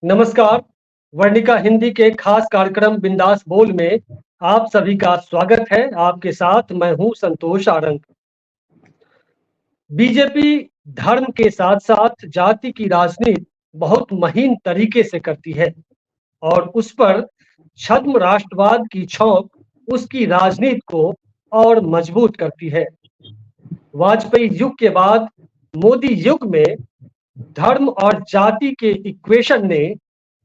नमस्कार। वर्णिका हिंदी के खास कार्यक्रम बिंदास बोल में आप सभी का स्वागत है। आपके साथ मैं हूं संतोष आरंग। बीजेपी धर्म के साथ साथ जाति की राजनीति बहुत महीन तरीके से करती है और उस पर छद्म राष्ट्रवाद की छौंक उसकी राजनीति को और मजबूत करती है। वाजपेयी युग के बाद मोदी युग में धर्म और जाति के इक्वेशन ने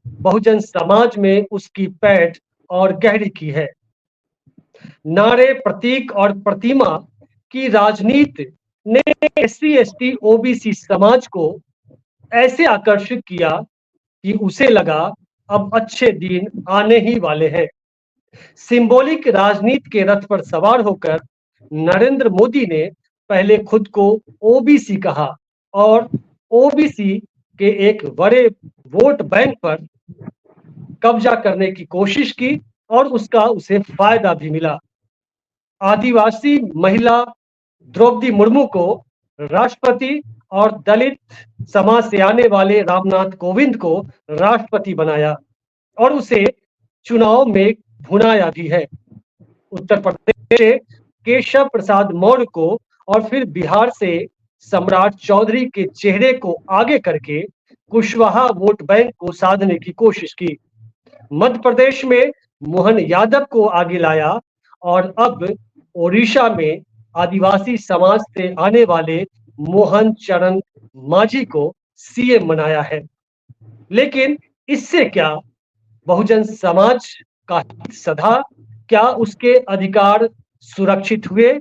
बहुजन समाज में उसकी पैठ और गहरी की है। नारे, प्रतीक और प्रतिमा की राजनीति ने एससी एसटी ओबीसी समाज को ऐसे आकर्षित किया कि उसे लगा अब अच्छे दिन आने ही वाले हैं। सिंबॉलिक राजनीति के रथ पर सवार होकर नरेंद्र मोदी ने पहले खुद को ओबीसी कहा और ओबीसी के एक बड़े वोट बैंक पर कब्जा करने की कोशिश की और उसका उसे फायदा भी मिला। आदिवासी महिला द्रौपदी मुर्मू को राष्ट्रपति और दलित समाज से आने वाले रामनाथ कोविंद को राष्ट्रपति बनाया और उसे चुनाव में भुनाया भी है। उत्तर प्रदेश से केशव प्रसाद मौर्य को और फिर बिहार से सम्राट चौधरी के चेहरे को आगे करके कुशवाहा वोट बैंक को साधने की कोशिश की। मध्य प्रदेश में मोहन यादव को आगे लाया और अब ओडिशा में आदिवासी समाज से आने वाले मोहन चरण मांझी को सीएम बनाया है। लेकिन इससे क्या बहुजन समाज का हित सधा? क्या उसके अधिकार सुरक्षित हुए?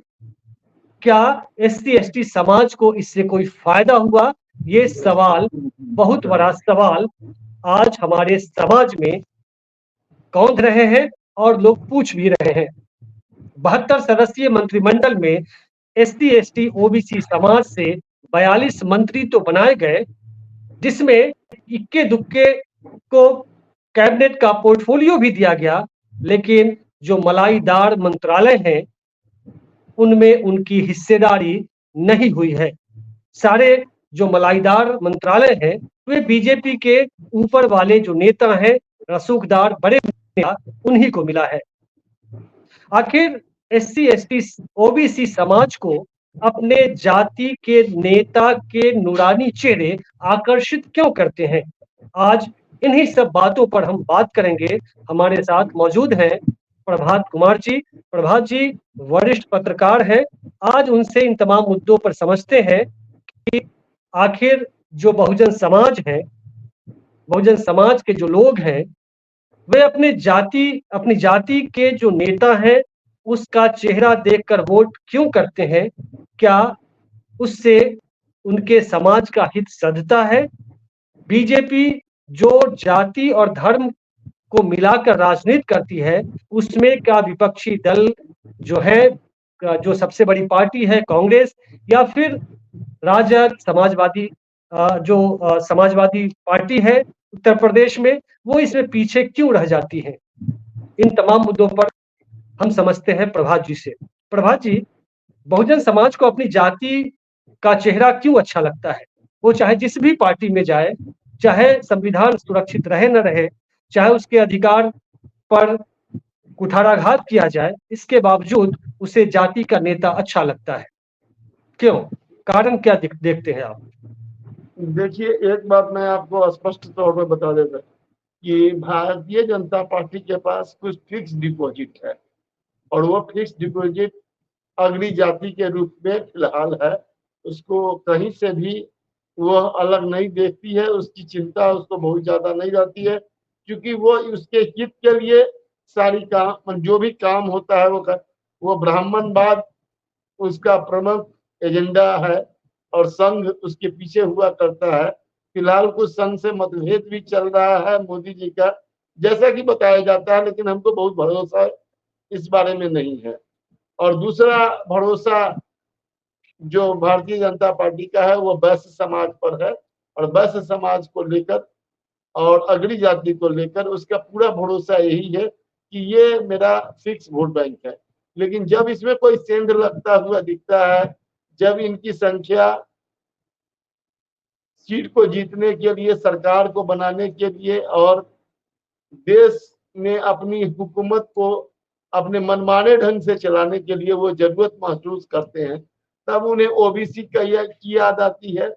क्या एससी एसटी समाज को इससे कोई फायदा हुआ? ये सवाल, बहुत बड़ा सवाल आज हमारे समाज में कौंध रहे हैं और लोग पूछ भी रहे हैं। 72 सदस्यीय मंत्रिमंडल में एससी एसटी ओबीसी समाज से 42 मंत्री तो बनाए गए, जिसमें इक्के दुक्के को कैबिनेट का पोर्टफोलियो भी दिया गया, लेकिन जो मलाईदार मंत्रालय हैं उनमें उनकी हिस्सेदारी नहीं हुई है। सारे जो मलाईदार मंत्रालय हैं वे बीजेपी के ऊपर वाले जो नेता हैं, रसूखदार बड़े नेता, उन्हीं को मिला है। आखिर एससी एसटी ओबीसी समाज को अपने जाति के नेता के नूरानी चेहरे आकर्षित क्यों करते हैं? आज इन्हीं सब बातों पर हम बात करेंगे। हमारे साथ मौजूद हैं प्रभात कुमार जी। प्रभात जी वरिष्ठ पत्रकार हैं। आज उनसे इन तमाम मुद्दों पर समझते हैं कि आखिर जो बहुजन समाज है, बहुजन समाज के जो लोग हैं, वे अपनी जाति के जो नेता हैं उसका चेहरा देखकर वोट क्यों करते हैं? क्या उससे उनके समाज का हित सधता है? बीजेपी जो जाति और धर्म को मिलाकर राजनीति करती है, उसमें क्या विपक्षी दल जो है, जो सबसे बड़ी पार्टी है कांग्रेस, या फिर राजग समाजवादी पार्टी है उत्तर प्रदेश में, वो इसमें पीछे क्यों रह जाती है? इन तमाम मुद्दों पर हम समझते हैं प्रभात जी से। प्रभात जी, बहुजन समाज को अपनी जाति का चेहरा क्यों अच्छा लगता है? वो चाहे जिस भी पार्टी में जाए, चाहे संविधान सुरक्षित रहे न रहे, चाहे उसके अधिकार पर कुठाराघात किया जाए, इसके बावजूद उसे जाति का नेता अच्छा लगता है। क्यों? कारण क्या देखते हैं आप? देखिए, एक बात मैं आपको स्पष्ट तौर पर बता देता कि भारतीय जनता पार्टी के पास कुछ फिक्स डिपॉजिट है और वो फिक्स डिपॉजिट अगली जाति के रूप में फिलहाल है। उसको कहीं से भी वह अलग नहीं देखती है, उसकी चिंता उसको बहुत ज्यादा नहीं रहती है, क्योंकि वो उसके हित के लिए सारी काम, जो भी काम होता है वो ब्राह्मणवाद उसका प्रमुख एजेंडा है और संघ उसके पीछे हुआ करता है। फिलहाल कुछ संघ से मतभेद भी चल रहा है मोदी जी का, जैसा कि बताया जाता है, लेकिन हमको बहुत भरोसा इस बारे में नहीं है। और दूसरा भरोसा जो भारतीय जनता पार्टी का है वो वैश्य समाज पर है, और वैश्य समाज को लेकर और अगली जाति को लेकर उसका पूरा भरोसा यही है कि ये मेरा फिक्स वोट बैंक है। लेकिन जब इसमें कोई सेंध लगता हुआ दिखता है, जब इनकी संख्या सीट को जीतने के लिए, सरकार को बनाने के लिए और देश में अपनी हुकूमत को अपने मनमाने ढंग से चलाने के लिए वो जरूरत महसूस करते हैं, तब उन्हें ओबीसी की याद आती है।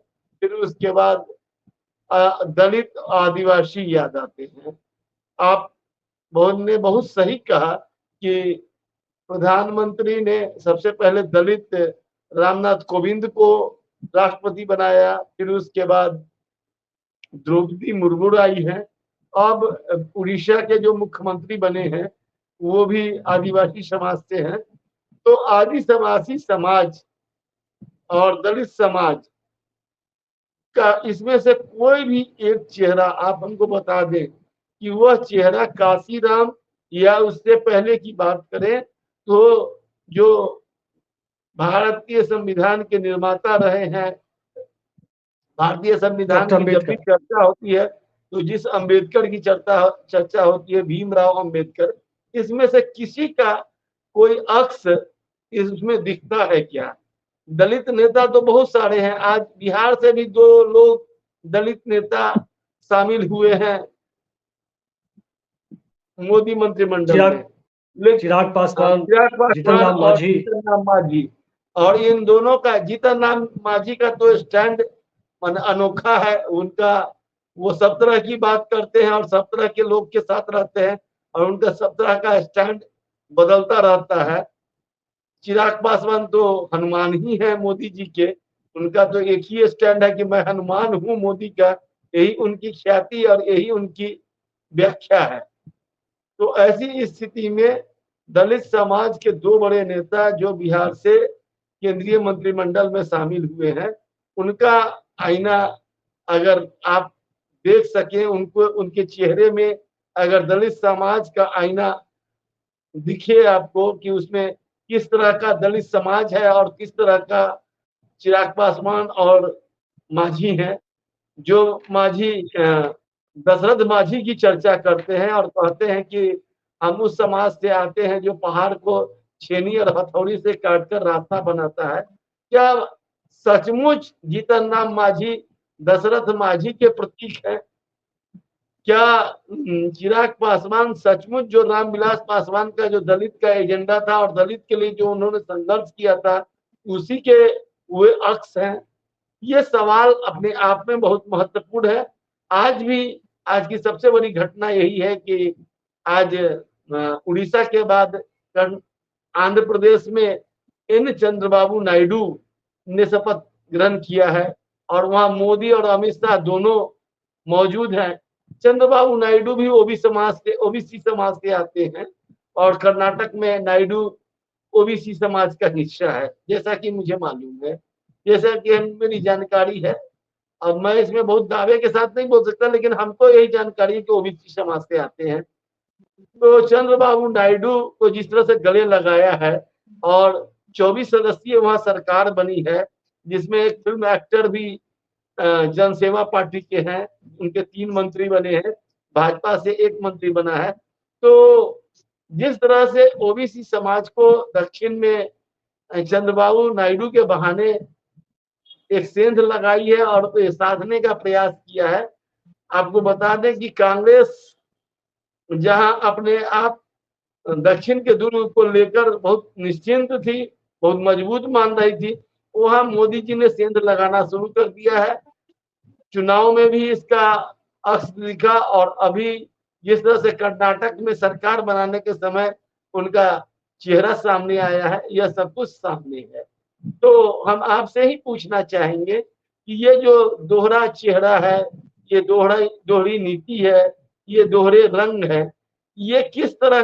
फिर उसके बाद दलित आदिवासी याद आते हैं। आप ने बहुत सही कहा कि प्रधानमंत्री ने सबसे पहले दलित रामनाथ कोविंद को राष्ट्रपति बनाया, फिर उसके बाद द्रौपदी मुर्मू आई हैं। अब उड़ीसा के जो मुख्यमंत्री बने हैं वो भी आदिवासी समाज से हैं। तो आदिवासी समाज और दलित समाज का इसमें से कोई भी एक चेहरा आप हमको बता दें कि वह चेहरा काशीराम या उससे पहले की बात करें तो जो भारतीय संविधान के निर्माता रहे हैं, भारतीय संविधान की जब भी चर्चा होती है तो जिस अंबेडकर की चर्चा होती है, भीमराव अंबेडकर, इसमें से किसी का कोई अक्ष इसमें दिखता है क्या? दलित नेता तो बहुत सारे हैं। आज बिहार से भी 2 लोग दलित नेता शामिल हुए हैं मोदी मंत्रिमंडल में, चिराग पासवान, जीतन राम मांझी। और इन दोनों का, जीतन राम मांझी का तो स्टैंड अनोखा है उनका। वो सब तरह की बात करते हैं और सब तरह के लोग के साथ रहते हैं और उनका सब तरह का स्टैंड बदलता रहता है। चिराग पासवान तो हनुमान ही है मोदी जी के। उनका तो एक ही स्टैंड है कि मैं हनुमान हूं मोदी का। यही उनकी ख्याति और यही उनकी व्याख्या है। तो ऐसी स्थिति में दलित समाज के 2 बड़े नेता जो बिहार से केंद्रीय मंत्रिमंडल में शामिल हुए हैं, उनका आईना अगर आप देख सकें, उनको उनके चेहरे में अगर दलित समाज का आईना दिखे आपको कि उसमें किस तरह का दलित समाज है और किस तरह का चिराग पासवान और मांझी हैं। जो मांझी दशरथ मांझी की चर्चा करते हैं और कहते हैं कि हम उस समाज से आते हैं जो पहाड़ को छेनी और हथौड़ी से काटकर रास्ता बनाता है। क्या सचमुच जीतन राम मांझी दशरथ मांझी के प्रतीक है? क्या चिराग पासवान सचमुच जो रामविलास पासवान का जो दलित का एजेंडा था और दलित के लिए जो उन्होंने संघर्ष किया था उसी के वे अक्ष हैं? ये सवाल अपने आप में बहुत महत्वपूर्ण है। आज भी आज की सबसे बड़ी घटना यही है कि आज उड़ीसा के बाद आंध्र प्रदेश में एन चंद्रबाबू नायडू ने शपथ ग्रहण किया है और वहां मोदी और अमित शाह दोनों मौजूद हैं। चंद्रबाबू नायडू भी ओबीसी समाज से आते हैं और कर्नाटक में नायडू ओबीसी समाज का हिस्सा है, जैसा कि मुझे मालूम है, जैसा कि मेरी जानकारी है। अब मैं इसमें बहुत दावे के साथ नहीं बोल सकता, लेकिन हमको यही जानकारी है कि ओबीसी समाज से आते हैं। तो चंद्रबाबू नायडू को जिस तरह से गले लगाया है और 24 सदस्यीय वहां सरकार बनी है, जिसमें एक फिल्म एक्टर भी जनसेवा पार्टी के हैं, उनके 3 मंत्री बने हैं, भाजपा से 1 मंत्री बना है। तो जिस तरह से ओबीसी समाज को दक्षिण में चंद्रबाबू नायडू के बहाने एक सेंध लगाई है और साधने का प्रयास किया है। आपको बता दें कि कांग्रेस जहां अपने आप दक्षिण के दुर्ग को लेकर बहुत निश्चिंत थी, बहुत मजबूत मान रही थी, वहां मोदी जी ने सेंध लगाना शुरू कर दिया है। चुनाव में भी इसका अक्स दिखा और अभी जिस तरह से कर्नाटक में सरकार बनाने के समय उनका चेहरा सामने आया है, यह सब कुछ सामने है। तो हम आपसे ही पूछना चाहेंगे कि ये जो दोहरा चेहरा है, ये दोहरी नीति है, ये दोहरे रंग है, ये किस तरह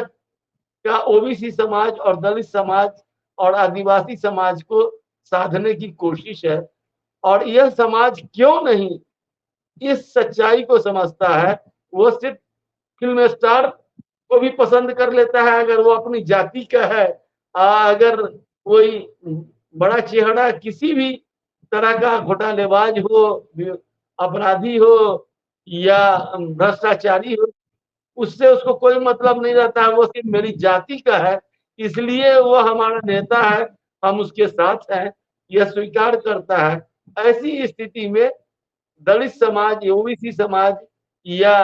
का ओबीसी समाज और दलित समाज और आदिवासी समाज को साधने की कोशिश है? और यह समाज क्यों नहीं इस सच्चाई को समझता है? वो सिर्फ फिल्म स्टार को भी पसंद कर लेता है अगर वो अपनी जाति का है। अगर कोई बड़ा चेहरा किसी भी तरह का घोटालेबाज हो, अपराधी हो या भ्रष्टाचारी हो, उससे उसको कोई मतलब नहीं रहता है। वो सिर्फ मेरी जाति का है इसलिए वो हमारा नेता है, हम उसके साथ हैं, यह स्वीकार करता है। ऐसी स्थिति में दलित समाज, ओबीसी समाज या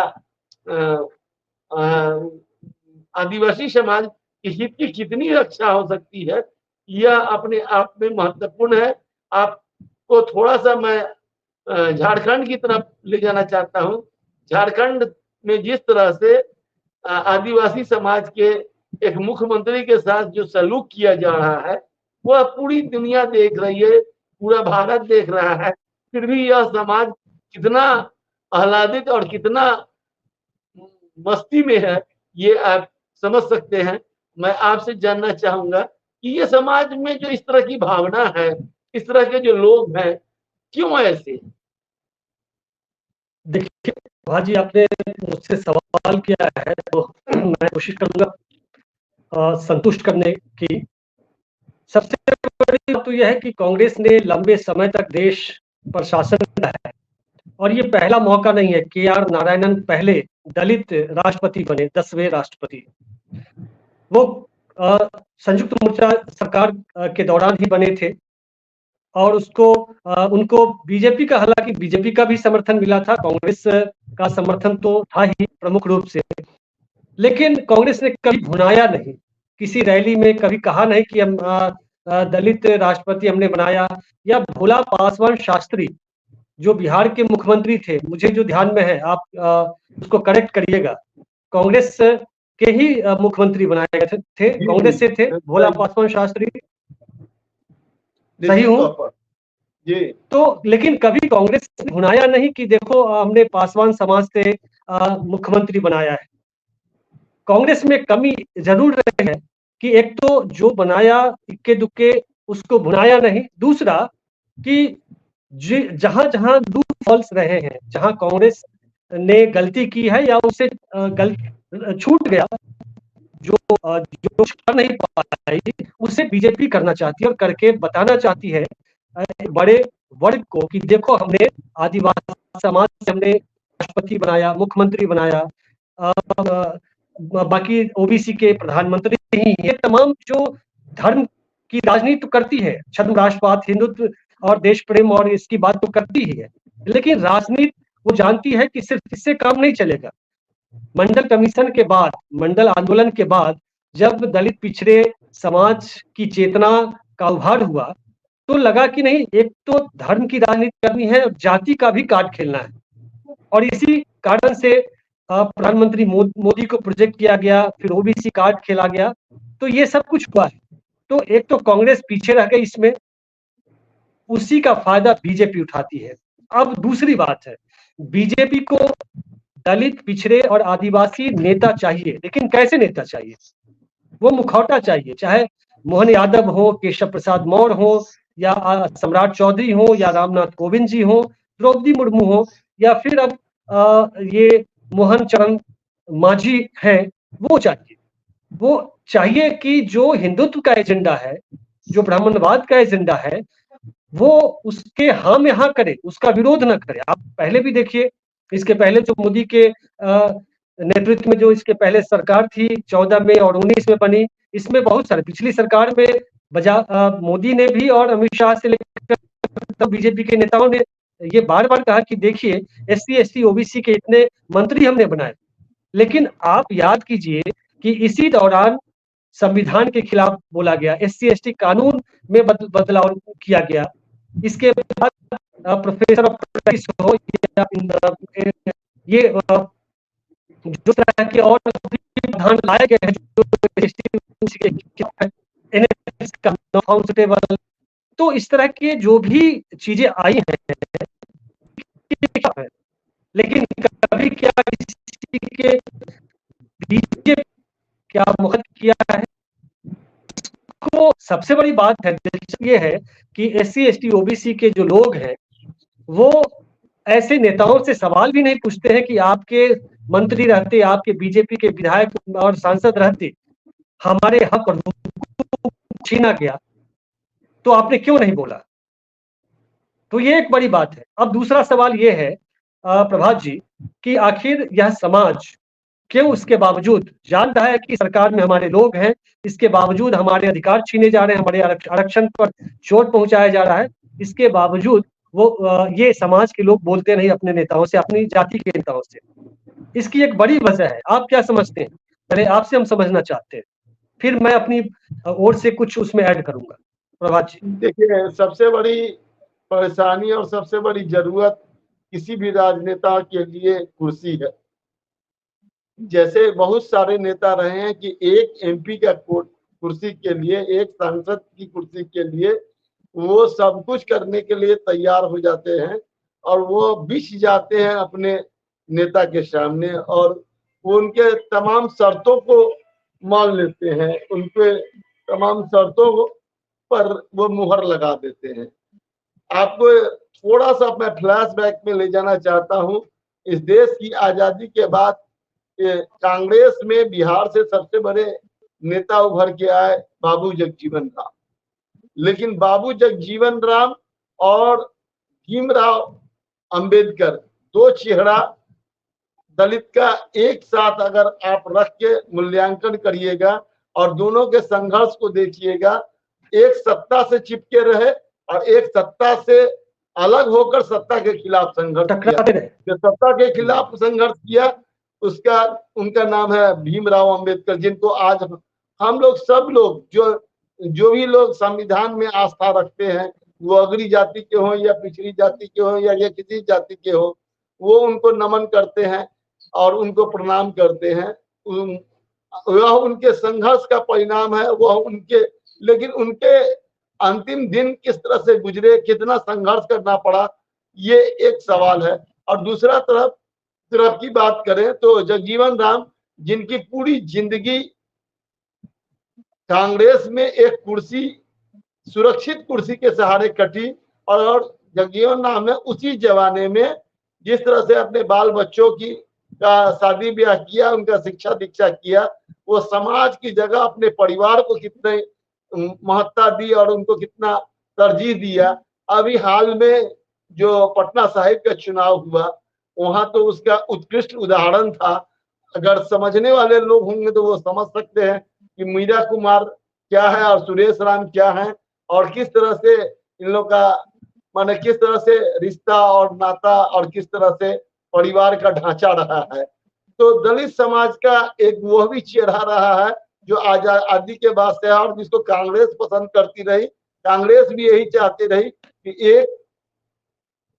आदिवासी समाज के हित की कितनी रक्षा हो सकती है, यह अपने आप में महत्वपूर्ण है। आपको थोड़ा सा मैं झारखंड की तरफ ले जाना चाहता हूँ। झारखंड में जिस तरह से आदिवासी समाज के एक मुख्यमंत्री के साथ जो सलूक किया जा रहा है, वह पूरी दुनिया देख रही है, पूरा भारत देख रहा है। फिर भी यह समाज कितना आह्लादित और कितना मस्ती में है, ये आप समझ सकते हैं। मैं आपसे जानना चाहूंगा कि ये समाज में जो इस तरह की भावना है, इस तरह के जो लोग हैं, क्यों ऐसे? देखिए भाजी, आपने मुझसे सवाल किया है तो मैं कोशिश करूंगा संतुष्ट करने की। सबसे बड़ी बात तो यह है कि कांग्रेस ने लंबे समय तक देश पर शासन किया है और ये पहला मौका नहीं है। KR नारायणन पहले दलित राष्ट्रपति बने, 10वें राष्ट्रपति। वो संयुक्त मोर्चा सरकार के दौरान ही बने थे और उनको बीजेपी का, हालांकि बीजेपी का भी समर्थन मिला था, कांग्रेस का समर्थन तो था ही प्रमुख रूप से, लेकिन कांग्रेस ने कभी भुनाया नहीं। किसी रैली में कभी कहा नहीं कि हम दलित राष्ट्रपति हमने बनाया। या भोला पासवान शास्त्री जो बिहार के मुख्यमंत्री थे, मुझे जो ध्यान में है, आप उसको करेक्ट करिएगा, कांग्रेस के ही मुख्यमंत्री बनाए गए थे, कांग्रेस से थे भोला पासवान शास्त्री। सही हूँ? जी। तो लेकिन कभी कांग्रेस ने भुनाया नहीं कि देखो हमने पासवान समाज से मुख्यमंत्री बनाया है। कांग्रेस में कमी जरूर रही है कि एक तो जो बनाया इक्के दुक्के उसको भुनाया नहीं, दूसरा कि जहां जहां लूप फॉल्स रहे हैं, जहां कांग्रेस ने गलती की है या उसे छूट गया, जो कर नहीं पाई, उसे बीजेपी करना चाहती है और करके बताना चाहती है बड़े वर्ग को कि देखो हमने आदिवासी समाज से हमने राष्ट्रपति बनाया, मुख्यमंत्री बनाया, बाकी ओबीसी के प्रधानमंत्री ही। ये तमाम जो धर्म की राजनीति तो करती है, छद्म राष्ट्रवाद, हिंदुत्व और देश प्रेम और इसकी बात तो करती ही है, लेकिन राजनीति वो जानती है कि सिर्फ इससे काम नहीं चलेगा। मंडल कमीशन के बाद, मंडल आंदोलन के बाद जब दलित पिछड़े समाज की चेतना का उभार हुआ तो लगा कि नहीं, एक तो धर्म की राजनीति करनी है और जाति का भी कार्ड खेलना है। और इसी कारण से प्रधानमंत्री मोदी को प्रोजेक्ट किया गया, फिर ओबीसी कार्ड खेला गया, तो ये सब कुछ हुआ है। तो एक तो कांग्रेस पीछे रह गई इसमें, उसी का फायदा बीजेपी उठाती है। अब दूसरी बात है, बीजेपी को दलित पिछड़े और आदिवासी नेता चाहिए, लेकिन कैसे नेता चाहिए? वो मुखौटा चाहिए, चाहे मोहन यादव हो, केशव प्रसाद मौर्य हो, या सम्राट चौधरी हो, या रामनाथ कोविंद जी हो, द्रौपदी मुर्मू हो, या फिर अब ये मोहन चरण मांझी है। वो चाहिए कि जो हिंदुत्व का एजेंडा है, जो ब्राह्मणवाद का एजेंडा है, वो उसके हाँ में हाँ करे, उसका विरोध ना करे। आप पहले भी देखिए, इसके पहले जो मोदी के नेतृत्व में जो इसके पहले सरकार थी 14 में और 19 में बनी, इसमें बहुत सारे, पिछली सरकार में मोदी ने भी और अमित शाह से लेकर बीजेपी के नेताओं ने ये बार बार कहा कि देखिए SC ST OBC के इतने मंत्री हमने बनाए, लेकिन आप याद कीजिए कि इसी दौरान संविधान के खिलाफ बोला गया, SC ST कानून में बदलाव किया गया। इसके बाद प्रोफेसर ऑफ प्रैक्टिस हो ये जो तरह के और विधान लाए गए हैं जो तो इस तरह के जो भी चीजें आई हैं, लेकिन कभी क्या किसी के बीच क्या मुहत किया है? को सबसे बड़ी बात है ये है कि SC ST OBC के जो लोग हैं वो ऐसे नेताओं से सवाल भी नहीं पूछते हैं कि आपके मंत्री रहते, आपके बीजेपी के विधायक और सांसद रहते, हमारे हक और छीना गया तो आपने क्यों नहीं बोला? तो ये एक बड़ी बात है। अब दूसरा सवाल ये है प्रभात जी कि आखिर यह समाज क्यों उसके बावजूद जानता है कि सरकार में हमारे लोग हैं, इसके बावजूद हमारे अधिकार छीने जा रहे हैं, हमारे आरक्षण पर चोट पहुंचाया जा रहा है, इसके बावजूद वो ये समाज के लोग बोलते नहीं अपने नेताओं से, अपनी जाति के नेताओं से। इसकी एक बड़ी वजह है, आप क्या समझते हैं? पहले आपसे हम समझना चाहते हैं, फिर मैं अपनी ओर से कुछ उसमें ऐड करूंगा। प्रभात जी। देखिए, सबसे बड़ी परेशानी और सबसे बड़ी जरूरत किसी भी राजनेता के लिए कुर्सी है। जैसे बहुत सारे नेता रहे हैं कि एक एमपी का कुर्सी के लिए, एक सांसद की कुर्सी के लिए वो सब कुछ करने के लिए तैयार हो जाते हैं और वो बिछ जाते हैं अपने नेता के सामने और वो उनके तमाम शर्तों को मान लेते हैं, उनके तमाम शर्तों पर वो मुहर लगा देते हैं। आपको थोड़ा सा मैं फ्लैशबैक में ले जाना चाहता हूं। इस देश की आजादी के बाद कांग्रेस में बिहार से सबसे बड़े नेता उभर के आए बाबू जगजीवन राम, लेकिन बाबू जगजीवन राम और भीमराव अंबेडकर, दो चेहरा दलित का एक साथ अगर आप रख के मूल्यांकन करिएगा और दोनों के संघर्ष को देखिएगा, एक सत्ता से चिपके रहे और एक सत्ता से अलग होकर सत्ता के खिलाफ संघर्ष किया। जो सत्ता के खिलाफ संघर्ष किया उसका उनका नाम है भीमराव अंबेडकर, जिनको आज हम लोग सब लोग जो भी लोग संविधान में आस्था रखते हैं, वो अगड़ी जाति के हो या पिछड़ी जाति के हो या किसी जाति के हो, वो उनको नमन करते हैं और उनको प्रणाम करते हैं। वह उनके संघर्ष का परिणाम है, वह उनके, लेकिन उनके अंतिम दिन किस तरह से गुजरे, कितना संघर्ष करना पड़ा, ये एक सवाल है। और दूसरा तरफ की बात करें तो जगजीवन राम, जिनकी पूरी जिंदगी कांग्रेस में एक कुर्सी, सुरक्षित कुर्सी के सहारे कटी, और जगजीवन राम ने उसी जमाने में जिस तरह से अपने बाल बच्चों की का शादी ब्याह किया, उनका शिक्षा दीक्षा किया, वो समाज की जगह अपने परिवार को कितने महत्ता दी और उनको कितना तरजीह दिया। अभी हाल में जो पटना साहिब का चुनाव हुआ, वहां तो उसका उत्कृष्ट उदाहरण था। अगर समझने वाले लोग होंगे तो वो समझ सकते हैं कि मीरा कुमार क्या है और सुरेश राम क्या है और किस तरह से इन लोग का माने किस तरह से रिश्ता और नाता और किस तरह से परिवार का ढांचा रहा है। तो दलित समाज का एक वह भी चेहरा रहा है जो आजादी के बाद से, और जिसको कांग्रेस पसंद करती रही। कांग्रेस भी यही चाहती रही कि एक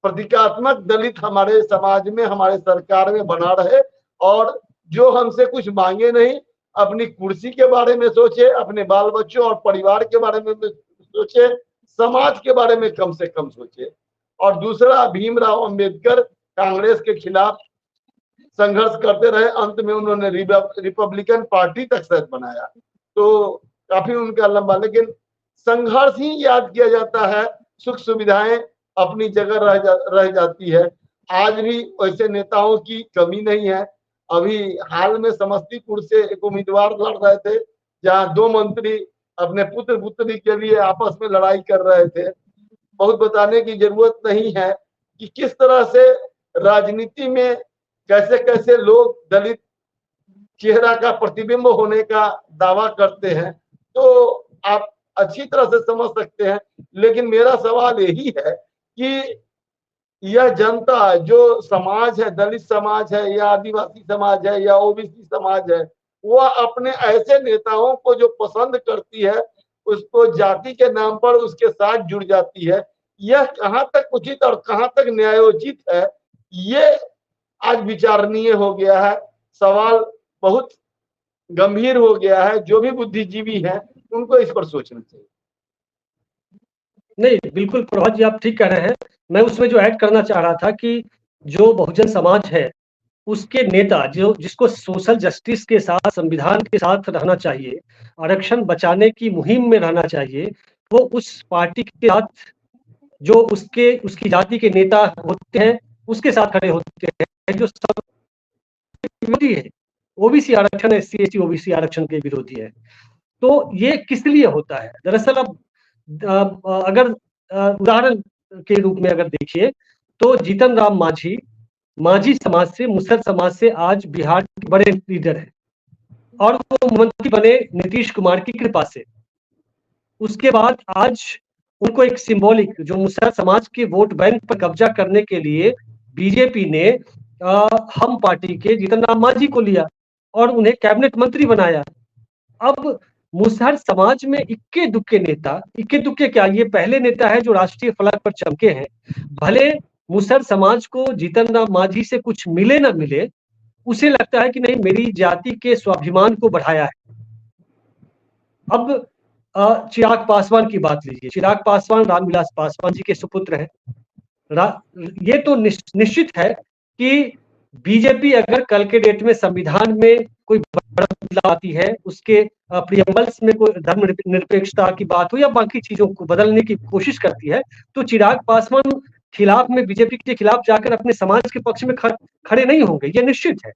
प्रतीकात्मक दलित हमारे समाज में, हमारे सरकार में बना रहे और जो हमसे कुछ मांगे नहीं, अपनी कुर्सी के बारे में सोचे, अपने बाल बच्चों और परिवार के बारे में सोचे, समाज के बारे में कम से कम सोचे। और दूसरा, भीमराव अंबेडकर कांग्रेस के खिलाफ संघर्ष करते रहे, अंत में उन्होंने रिपब्लिकन पार्टी तक शायद बनाया, तो काफी उनका लंबा, लेकिन संघर्ष ही याद किया जाता है, सुख सुविधाएं अपनी जगह रह जाती है। आज भी ऐसे नेताओं की कमी नहीं है। अभी हाल में समस्तीपुर से एक उम्मीदवार लड़ रहे थे, जहां दो मंत्री अपने पुत्र पुत्री के लिए आपस में लड़ाई कर रहे थे। बहुत बताने की जरूरत नहीं है कि किस तरह से राजनीति में कैसे कैसे लोग दलित चेहरा का प्रतिबिंब होने का दावा करते हैं, तो आप अच्छी तरह से समझ सकते हैं। लेकिन मेरा सवाल यही है कि यह जनता, जो समाज है, दलित समाज है या आदिवासी समाज है या ओबीसी समाज है, वह अपने ऐसे नेताओं को जो पसंद करती है, उसको जाति के नाम पर उसके साथ जुड़ जाती है। यह कहाँ तक उचित और कहाँ तक न्यायोचित है, ये आज विचारणीय हो गया है। सवाल बहुत गंभीर हो गया है। जो भी बुद्धिजीवी हैं उनको इस पर सोचना चाहिए। नहीं, बिल्कुल प्रभात जी, आप ठीक कह रहे हैं। मैं उसमें जो ऐड करना चाह रहा था कि जो बहुजन समाज है, उसके नेता जो जिसको सोशल जस्टिस के साथ, संविधान के साथ रहना चाहिए, आरक्षण बचाने की मुहिम में रहना चाहिए, वो उस पार्टी के साथ जो उसकी जाति के नेता होते हैं उसके साथ खड़े होते हैं, जो सब विरोधी है। ओबीसी आरक्षण, एससी एसटी ओबीसी आरक्षण के विरोधी है। तो ये किस लिए होता है? दरअसल अब अगर उदाहरण के रूप में अगर देखिए तो जीतन राम मांझी, मांझी समाज से, मुसहर समाज से आज बिहार के बड़े लीडर है और वो मुख्यमंत्री बने नीतीश कुमार की कृपा से। उसके बाद आज उनको एक सिंबॉलिक जो मुसहर समाज के वोट बैंक पर कब्जा करने के लिए बीजेपी ने हम पार्टी के जीतन राम मांझी को लिया और उन्हें कैबिनेट मंत्री बनाया। अब मुसहर समाज में इक्के दुक्के नेता, इक्के दुक्के क्या, ये पहले नेता है जो राष्ट्रीय फलक पर चमके हैं। भले मुसहर समाज को जीतन राम मांझी से कुछ मिले ना मिले, उसे लगता है कि नहीं, मेरी जाति के स्वाभिमान को बढ़ाया है। अब चिराग पासवान की बात लीजिए। चिराग पासवान रामविलास पासवान जी के सुपुत्र हैं। ये तो निश्चित है कि बीजेपी अगर कल के डेट में संविधान में कोई बड़ा बदलाव आती है, उसके प्रियम्बल्स में कोई धर्मनिरपेक्षता की बात हो या बाकी चीजों को बदलने की कोशिश करती है, तो चिराग पासवान खिलाफ में बीजेपी के खिलाफ जाकर अपने समाज के पक्ष में खड़े नहीं होंगे, ये निश्चित है।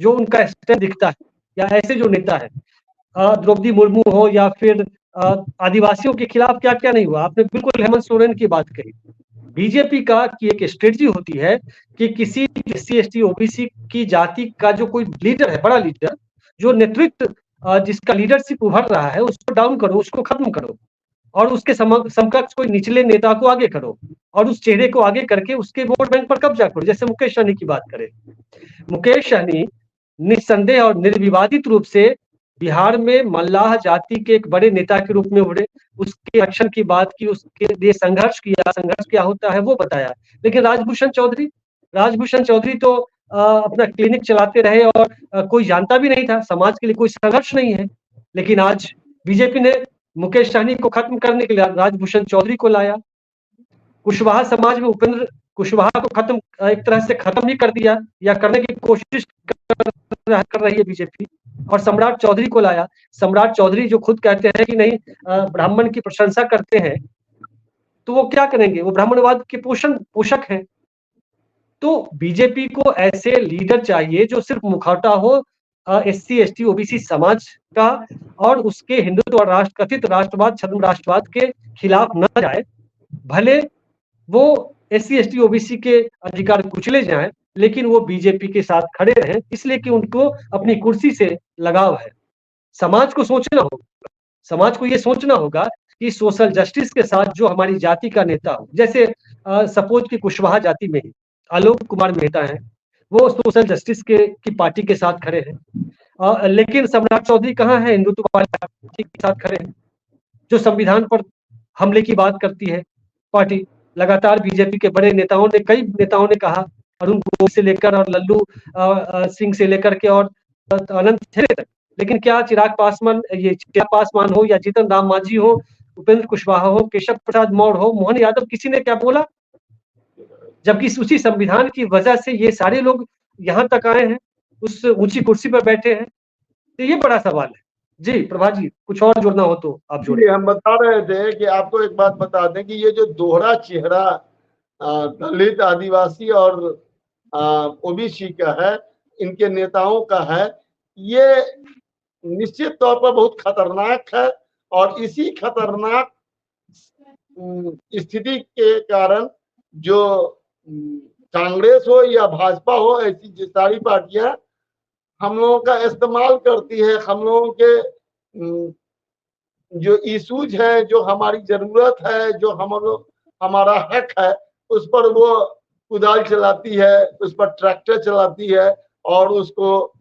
जो उनका स्टैंड दिखता है, या ऐसे जो नेता है द्रौपदी मुर्मू हो या फिर आदिवासियों के खिलाफ क्या क्या नहीं हुआ। आपने बिल्कुल हेमंत सोरेन की बात कही। बीजेपी का की एक स्ट्रेटजी होती है कि किसी एससी एसटी ओबीसी की जाति का जो कोई लीडर है, बड़ा लीडर, जो नेतृत्व जिसका लीडरशिप उभर रहा है, उसको डाउन करो, उसको खत्म करो और उसके समकक्ष कोई निचले नेता को आगे करो और उस चेहरे को आगे करके उसके वोट बैंक पर कब्जा करो। जैसे मुकेश सहनी की बात करें, मुकेश सहनी निस्संदेह और निर्विवादित रूप से बिहार में मल्लाह जाति के एक बड़े नेता के रूप में उभरे। उसके रक्षण की बात की, उसके लिए संघर्ष किया, संघर्ष क्या होता है वो बताया। लेकिन राजभूषण चौधरी तो अपना क्लिनिक चलाते रहे और कोई जानता भी नहीं था, समाज के लिए कोई संघर्ष नहीं है। लेकिन आज बीजेपी ने मुकेश सहनी को खत्म करने के लिए राजभूषण चौधरी को लाया। कुशवाहा समाज में उपेंद्र कुशवाहा को एक तरह से खत्म ही कर दिया या करने की कोशिश कर रही है बीजेपी, और सम्राट चौधरी को लाया। सम्राट चौधरी जो खुद कहते हैं कि नहीं, ब्राह्मण की प्रशंसा करते हैं, तो वो क्या करेंगे, वो ब्राह्मणवाद के पोषक हैं। तो बीजेपी को ऐसे लीडर चाहिए जो सिर्फ मुखौटा हो एससी एसटी ओबीसी समाज का और उसके हिंदुत्व और कथित राष्ट्रवाद, छद्म राष्ट्रवाद के खिलाफ न जाए। भले वो एससी एसटी ओबीसी के अधिकार कुचले जाएं, लेकिन वो बीजेपी के साथ खड़े रहें, इसलिए कि उनको अपनी कुर्सी से लगाव है। समाज को सोचना होगा, समाज को ये सोचना होगा कि सोशल जस्टिस के साथ जो हमारी जाति का नेता हो, जैसे सपोज की कुशवाहा जाति में ही आलोक कुमार मेहता हैं, वो सोशल जस्टिस की पार्टी के साथ खड़े हैं। लेकिन सम्राट चौधरी कहाँ है, हिंदुत्व वाली पार्टी के साथ खड़े हैं, जो संविधान पर हमले की बात करती है पार्टी। लगातार बीजेपी के बड़े नेताओं ने, कई नेताओं ने कहा, अरुण गोविल से लेकर और लल्लू सिंह से लेकर के और अनंत खेरे तक। लेकिन क्या चिराग पासवान हो या जीतन राम मांझी हो, उपेंद्र कुशवाहा हो, केशव प्रसाद मौर्य हो, मोहन यादव, किसी ने क्या बोला? जबकि उसी संविधान की वजह से ये सारे लोग यहाँ तक आए हैं, उस ऊंची कुर्सी पर बैठे हैं। तो ये बड़ा सवाल है। जी प्रभा जी, कुछ और जोड़ना हो तो आप जोड़िए। हम बता रहे थे कि आपको एक बात बता दें कि ये जो दोहरा चेहरा दलित, आदिवासी और ओबीसी का है, इनके नेताओं का है, ये निश्चित तौर पर बहुत खतरनाक है। और इसी खतरनाक स्थिति के कारण जो कांग्रेस हो या भाजपा हो, ऐसी सारी पार्टियां हम लोगों का इस्तेमाल करती है। हम लोगों के जो इशूज है, जो हमारी जरूरत है, जो हमारा हक है, उस पर वो कुदाल चलाती है, उस पर ट्रैक्टर चलाती है और उसको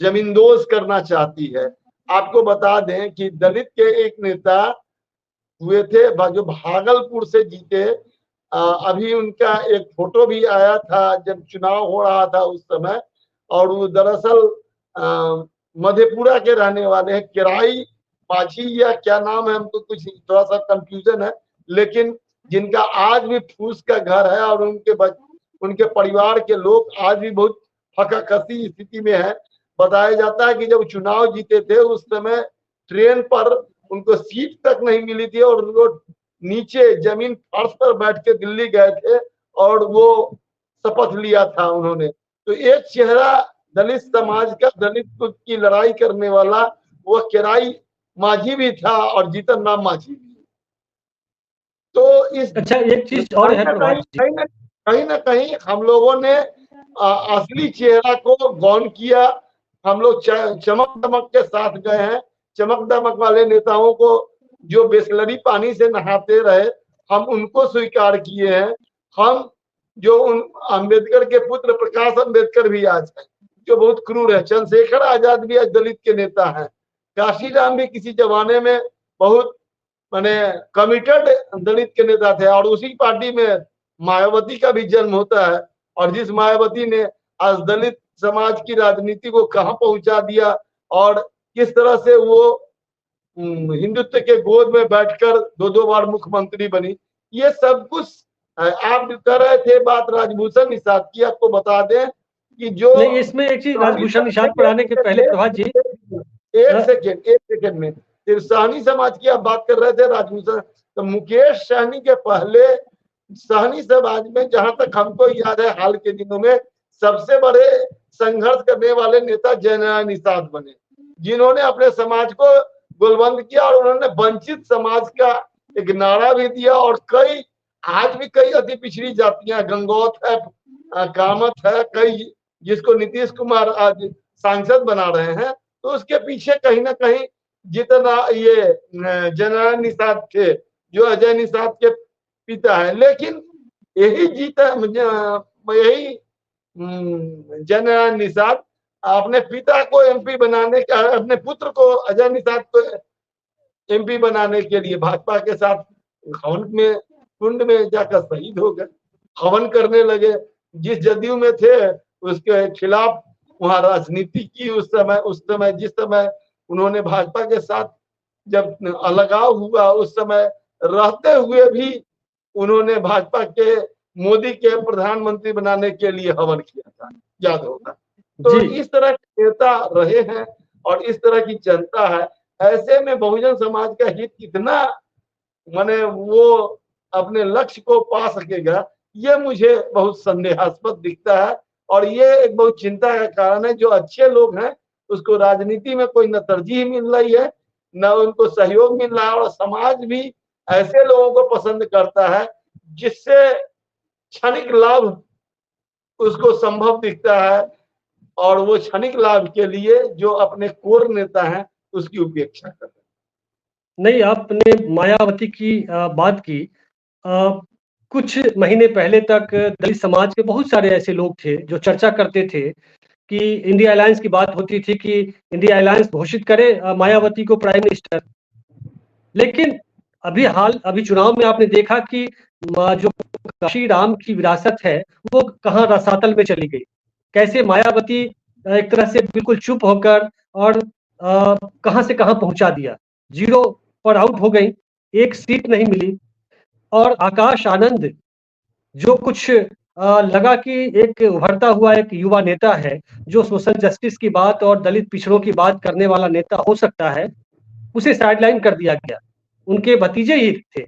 जमींदोज करना चाहती है। आपको बता दें कि दलित के एक नेता हुए थे जो भागलपुर से जीते। अभी उनका एक फोटो भी आया था जब चुनाव हो रहा था उस समय, और वो दरअसल मधेपुरा के रहने वाले हैं, किराई माझी या क्या नाम है, हमको कुछ थोड़ा सा कंफ्यूजन है। लेकिन जिनका आज भी फूस का घर है और उनके परिवार के लोग आज भी बहुत फकाकसी स्थिति में है। बताया जाता है कि जब चुनाव जीते थे उस समय ट्रेन पर उनको सीट तक नहीं मिली थी और वो नीचे जमीन फर्श पर बैठ के दिल्ली गए थे और वो शपथ लिया था उन्होंने। तो एक चेहरा दलित समाज का, दलित की लड़ाई करने वाला, वो किराई माझी भी था और जीतन राम माझी भी। तो इस एक चीज और है, कहीं ना कहीं हम लोगों ने असली चेहरा को गौन किया। हम लोग चमक दमक के साथ गए हैं, चमक दमक वाले नेताओं को जो बिसलरी पानी से नहाते रहे, हम उनको स्वीकार किए हैं। हम जो उन अंबेडकर के पुत्र प्रकाश अंबेडकर भी आज है, जो बहुत क्रूर है। चंद्रशेखर आजाद भी आज दलित के नेता हैं। काशीराम भी किसी जमाने में बहुत माने कमिटेड दलित के नेता थे, और उसी पार्टी में मायावती का भी जन्म होता है। और जिस मायावती ने आज दलित समाज की राजनीति को कहां पहुंचा दिया, और किस तरह से वो हिंदुत्व के गोद में बैठकर 2-2 बार मुख्यमंत्री बनी, ये सब कुछ आप कर रहे थे बात राजभूषण निषाद की। आपको बता दें कि जो नहीं, इसमें एक चीज राजभूषण निषाद पर आने के पहले प्रभात जी, एक सेकेंड में सिर्फ सहनी समाज की आप बात कर रहे थे राजभूषण, तो मुकेश सहनी के पहले सहनी समाज में जहां तक हमको याद है हाल के दिनों में सबसे बड़े संघर्ष करने वाले नेता जयनारायण निषाद बने, जिन्होंने अपने समाज को गोलबंद किया, और उन्होंने वंचित समाज का एक नारा भी दिया। और कई आज भी कई अति पिछड़ी जातियां, गंगौत है, कामत है, कई जिसको नीतीश कुमार आज सांसद बना रहे हैं, तो उसके पीछे कहीं ना कहीं जितना ये जयनारायण निषाद थे, जो अजय निषाद के पिता है। लेकिन यही जीता यही जयनारायण निषाद अपने पिता को एमपी बनाने का, अपने पुत्र को अजय निषाद को एमपी बनाने के लिए भाजपा के साथ हवन में कुंड में जाकर शहीद हो गए, हवन करने लगे। जिस जदयू में थे उसके खिलाफ वहां राजनीति की उस समय जिस समय उन्होंने भाजपा के साथ जब अलगाव हुआ, उस समय रहते हुए भी उन्होंने भाजपा के मोदी के प्रधानमंत्री बनाने के लिए हवन किया था, याद होगा। तो इस तरह के नेता रहे हैं और इस तरह की जनता है। ऐसे में बहुजन समाज का हित कितना माने वो अपने लक्ष्य को पा सकेगा, ये मुझे बहुत संदेहास्पद दिखता है। और ये एक बहुत चिंता का कारण है। जो अच्छे लोग हैं उसको राजनीति में कोई न तरजीह मिल रही है, न उनको सहयोग मिल रहा है, और समाज भी ऐसे लोगों को पसंद करता है जिससे क्षणिक लाभ उसको संभव दिखता है, और वो क्षणिक लाभ के लिए जो अपने कोर नेता हैं उसकी उपेक्षा करते हैं। नहीं, आपने मायावती की बात की। कुछ महीने पहले तक दलित समाज के बहुत सारे ऐसे लोग थे जो चर्चा करते थे कि इंडिया अलायंस की बात होती थी कि इंडिया अलायंस घोषित करे मायावती को प्राइम मिनिस्टर। लेकिन अभी चुनाव में आपने देखा कि जो काशीराम की विरासत है वो कहाँ रसातल में चली गई, कैसे मायावती एक तरह से बिल्कुल चुप होकर और कहां से कहां पहुंचा दिया, 0 पर आउट हो गई, एक सीट नहीं मिली। और आकाश आनंद जो कुछ लगा कि एक उभरता हुआ एक युवा नेता है जो सोशल जस्टिस की बात और दलित पिछड़ों की बात करने वाला नेता हो सकता है, उसे साइडलाइन कर दिया गया। उनके भतीजे ही थे।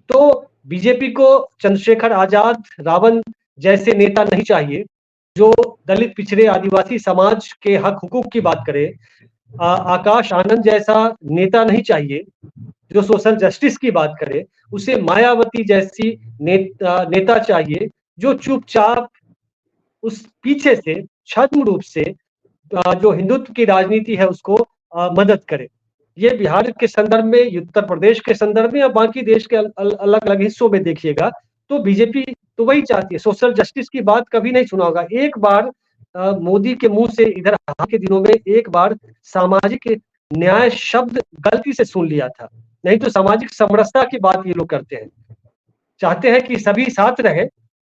तो बीजेपी को चंद्रशेखर आजाद, रावण जैसे नेता नहीं चाहिए जो दलित पिछड़े आदिवासी समाज के हक हुकूक की बात करे। आकाश आनंद जैसा नेता नहीं चाहिए जो सोशल जस्टिस की बात करे। उसे मायावती जैसी नेता चाहिए जो चुपचाप उस पीछे से छद्म रूप से जो हिंदुत्व की राजनीति है उसको मदद करे। ये बिहार के संदर्भ में, उत्तर प्रदेश के संदर्भ में या बाकी देश के अलग अलग हिस्सों में देखिएगा तो बीजेपी तो वही चाहती है। सोशल जस्टिस की बात कभी नहीं सुना होगा। एक बार मोदी के मुंह से इधर हाल के दिनों में एक बार सामाजिक न्याय शब्द गलती से सुन लिया था, नहीं तो सामाजिक समरसता की बात ये लोग करते हैं, चाहते हैं कि सभी साथ रहे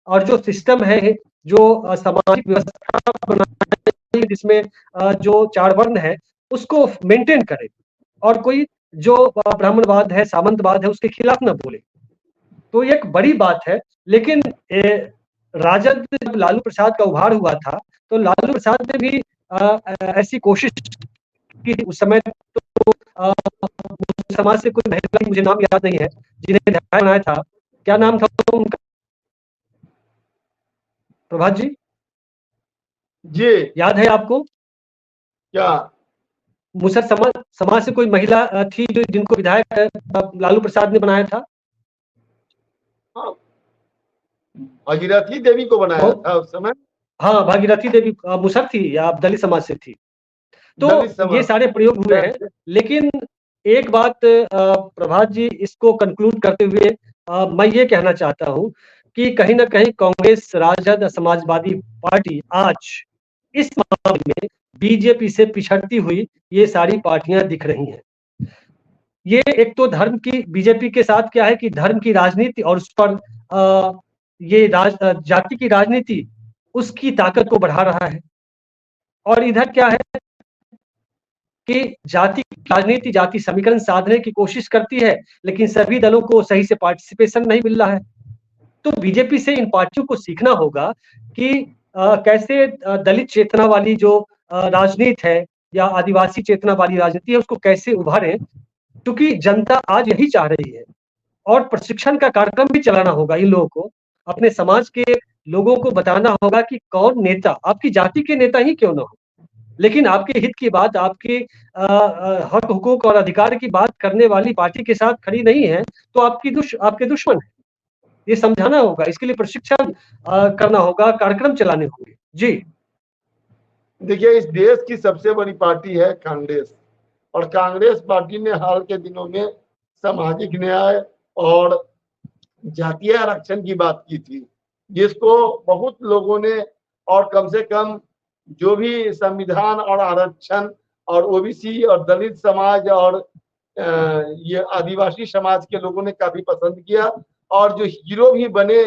और जो सिस्टम है, जो सामाजिक व्यवस्था बनाई जिसमें जो 4 वर्ण है उसको मेंटेन करे, और कोई जो ब्राह्मणवाद है, सामंतवाद है उसके खिलाफ ना बोले। तो ये एक बड़ी बात है। लेकिन राजद जब लालू प्रसाद का उभार हुआ था तो लालू प्रसाद ने भी ऐसी कोशिश की उस समय। तो समाज से कोई महिला, मुझे नाम याद नहीं है, जिन्हें ध्यान बनाया था, क्या नाम था उनका? प्रभात जी याद है आपको? क्या मुसर समाज से कोई महिला थी जो जिनको विधायक लालू प्रसाद ने बनाया था? भागीरथी देवी को बनाया था उस समय। हाँ, भागीरथी देवी मुसर थी या दलित समाज से थी। तो ये सारे प्रयोग हुए हैं। लेकिन एक बात प्रभात जी, इसको कंक्लूड करते हुए मैं ये कहना चाहता हूँ कि कहीं न कहीं कांग्रेस, राजद, समाजवादी पार्टी आज इस मामले में बीजेपी से पिछड़ती हुई ये सारी पार्टियां दिख रही हैं। ये एक तो धर्म की बीजेपी के साथ क्या है कि धर्म की राजनीति और उस पर जाति की राजनीति उसकी ताकत को बढ़ा रहा है। और इधर क्या है कि जाति राजनीति जाति समीकरण साधने की कोशिश करती है, लेकिन सभी दलों को सही से पार्टिसिपेशन नहीं मिल रहा है। तो बीजेपी से इन पार्टियों को सीखना होगा कि कैसे दलित चेतना वाली जो राजनीति है या आदिवासी चेतना वाली राजनीति है उसको कैसे उभारें, क्योंकि जनता आज यही चाह रही है। और प्रशिक्षण का कार्यक्रम भी चलाना होगा इन लोगों को, अपने समाज के लोगों को बताना होगा कि कौन नेता, आपकी जाति के नेता ही क्यों ना हो, लेकिन आपके हित की बात, आपके हक हुकूक और अधिकार की बात करने वाली पार्टी के साथ खड़ी नहीं है, तो आपके दुश्मन है। ये समझाना होगा, इसके लिए प्रशिक्षण करना होगा, कार्यक्रम चलाने होंगे। जी देखिए, इस देश की सबसे बड़ी पार्टी है कांग्रेस, और कांग्रेस पार्टी ने हाल के दिनों में सामाजिक न्याय और जातीय आरक्षण की बात की थी, जिसको बहुत लोगों ने, और कम से कम जो भी संविधान और आरक्षण और ओबीसी और दलित समाज और ये आदिवासी समाज के लोगों ने काफी पसंद किया। और जो हीरो भी बने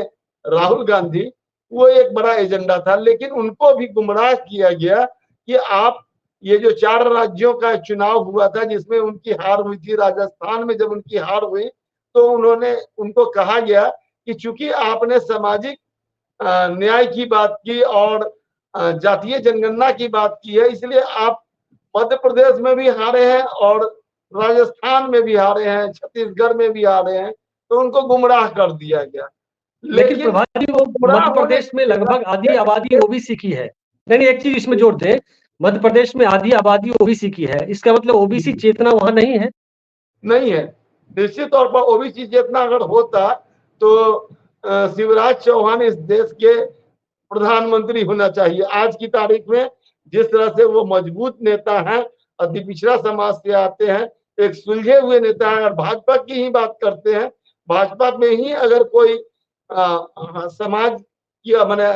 राहुल गांधी, वो एक बड़ा एजेंडा था, लेकिन उनको भी गुमराह किया गया कि आप ये जो 4 राज्यों का चुनाव हुआ था जिसमें उनकी हार हुई थी, राजस्थान में जब उनकी हार हुई तो उनको कहा गया कि चूंकि आपने सामाजिक न्याय की बात की और जातीय जनगणना की बात की है, इसलिए आप मध्य प्रदेश में भी हारे हैं और राजस्थान में भी हारे हैं, छत्तीसगढ़ में भी हारे हैं, तो उनको गुमराह कर दिया गया। लेकिन प्रभात जी, वो मध्य प्रदेश में लगभग आधी आबादी ओबीसी की है। नहीं, एक चीज इसमें जोड़ दें, मध्य प्रदेश में आधी आबादी ओबीसी की है, इसका मतलब ओबीसी चेतना वहां नहीं है। नहीं है, निश्चित तौर पर ओबीसी चेतना अगर होता तो शिवराज चौहान इस देश के प्रधानमंत्री होना चाहिए। आज की तारीख में जिस तरह से वो मजबूत नेता हैं, अति पिछड़ा समाज से आते हैं, एक सुलझे हुए नेता हैं। अगर भाजपा की ही बात करते हैं, भाजपा में ही अगर कोई समाज की माने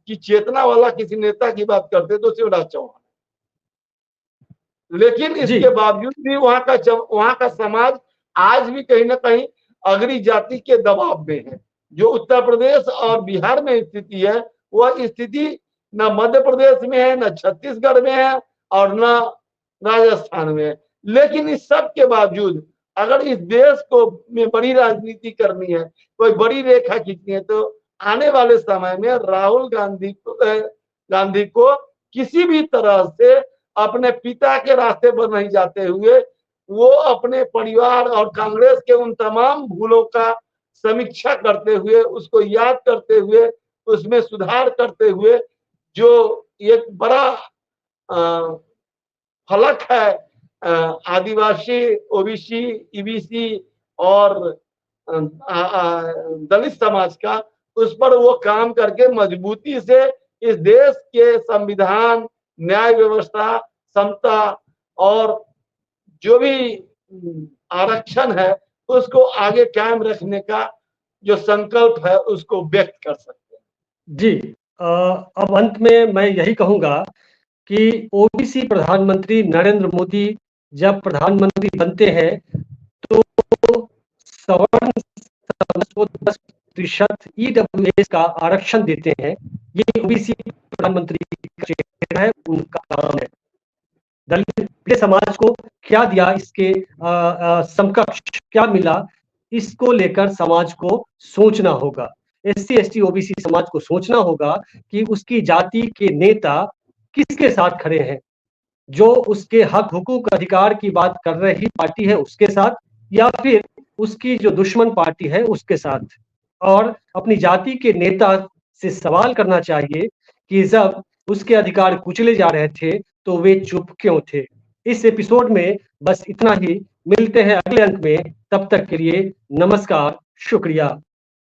की चेतना वाला किसी नेता की बात करते तो शिवराज चौहान। लेकिन इसके बावजूद भी वहां का समाज आज भी कहीं ना कहीं अगड़ी जाति के दबाव में है। जो उत्तर प्रदेश और बिहार में स्थिति है, वह स्थिति न मध्य प्रदेश में है, न छत्तीसगढ़ में है और न राजस्थान में है। लेकिन इस सब के बावजूद अगर इस देश को में बड़ी राजनीति करनी है, कोई बड़ी रेखा खींचनी है, तो आने वाले समय में राहुल गांधी को किसी भी तरह से अपने पिता के रास्ते पर नहीं जाते हुए वो अपने परिवार और कांग्रेस के उन तमाम भूलों का समीक्षा करते हुए, उसको याद करते हुए, उसमें सुधार करते हुए, जो एक बड़ा फलक है आदिवासी, ओबीसी, ईबीसी और दलित समाज का, उस पर वो काम करके मजबूती से इस देश के संविधान, न्याय व्यवस्था, समता और जो भी आरक्षण है उसको आगे कायम रखने का जो संकल्प है उसको व्यक्त कर सकते हैं। जी, अब अंत में मैं यही कहूंगा कि ओबीसी प्रधानमंत्री नरेंद्र मोदी जब प्रधानमंत्री बनते हैं तो सवर्ण समाज को 10% ईडब्ल्यूएस का आरक्षण देते हैं। ये ओबीसी प्रधानमंत्री का चेहरा है, उनका काम है। दलित समाज को क्या दिया, इसके समकक्ष क्या मिला, इसको लेकर समाज को सोचना होगा। एससी एसटी ओबीसी समाज को सोचना होगा कि उसकी जाति के नेता किसके साथ खड़े हैं, जो उसके हक हुकूक अधिकार की बात कर रही पार्टी है उसके साथ, या फिर उसकी जो दुश्मन पार्टी है उसके साथ। और अपनी जाति के नेता से सवाल करना चाहिए कि जब उसके अधिकार कुचले जा रहे थे तो वे चुप क्यों थे। इस एपिसोड में बस इतना ही, मिलते हैं अगले अंक में, तब तक के लिए नमस्कार, शुक्रिया।